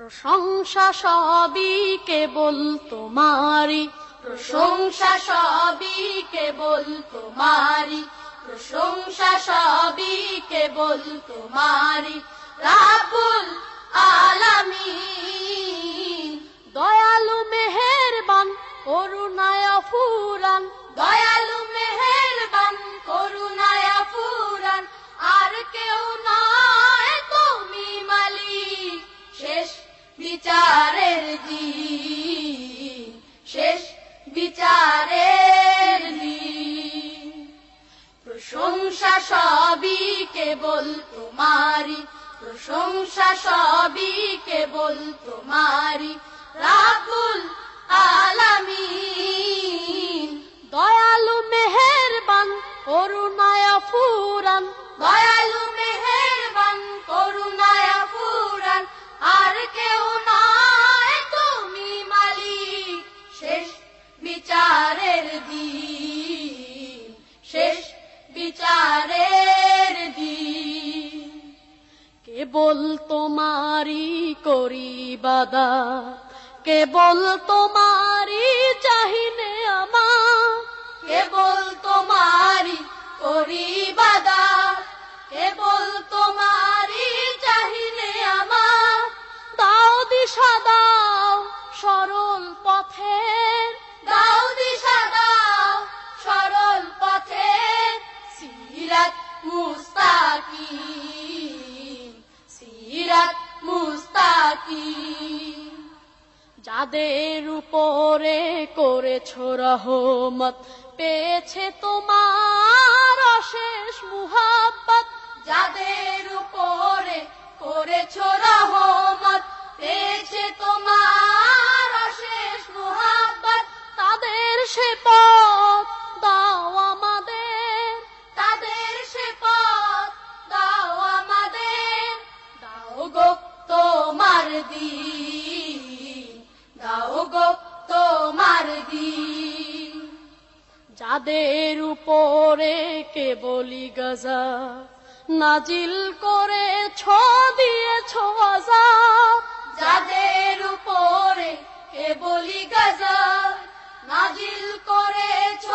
প্রশংসা সবই কেবল তোমারি, প্রশংসা সবই কেবল তোমারি, প্রশংসা সবই কেবল তোমারি। রাব্বুল আলামিন দয়ালু মেহেরবান করুণায় ফুরান, দয়ালু মেহেরবান করুণায় ফুরান। আর কেউ নয় তুমি মালিক, শেষ বিচারের দিন, শেষ বিচারের দিন। প্রশংসা সবই কেবল তোমারি, প্রশংসা সবই কেবল তোমারি। রাব্বুল আলামিন দয়ালু মেহেরবান করুণায় ফুরান, দয়ালু মেহেরবান করুণায় ফুরান। আর কেউ নয় তুমি মালিক, শেষ বিচারের দিন, শেষ বিচারের দিন। কেবল তোমারি করি ইবাদত, কেবল তোমারি চাহিনে আমার, কেবল তোমারি করি ইবাদত, কেবল তোমারি চাহিনে আমার। দাও দিশা দাও সরল পথে, দাও দিশা দাও সরল পথে। সিরাত মুস্তাকিম, সিরাত মুস্তাকিম। যাদের উপরে করেছো রহমত, পেয়েছে তোমার অশেষ মুহাব্বত। যাদের উপরে করেছো রহমত, পেয়েছে তোমার অশেষ মুহাব্বত। তাদের সে পথ দাও আমাদের, তাদের সে পথ দাও আমাদের। দাও গো তোমার দিন, দাও গো তোমার দিন। যাদের উপরে কেবলি গজব নাজিল করেছ, দিয়েছ আযাব। যাদের উপরে কেবলি গজব নাজিল করেছ,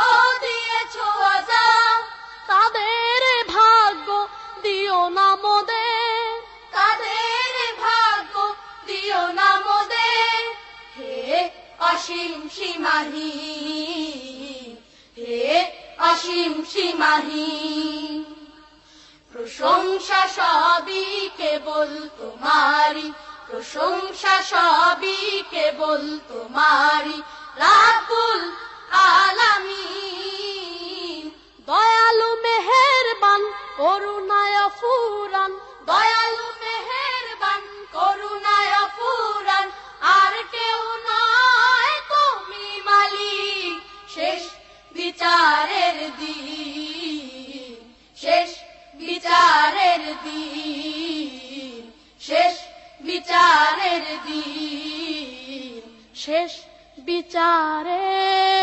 দিয়েছ আযাব। তাদের ভাগ্য দিও না মোদের, তাদের ভাগ্য দিও না মোদের। হে অসীম সীমাহীন, হে অসীম সীমাহীন। প্রশংসা সবই কেবল তোমারি, প্রশংসা সবই কেবল তোমারি। রাব্বুল আলামিন দয়ালু মেহেরবান করুণায় ফুরান, দয়ালু মেহেরবান করুণায় ফুরান। আর কেউ নয় তুমি মালিক, শেষ বিচারের দিন, শেষ বিচারের দিন, শেষ বিচারের দিন, শেষ বিচারের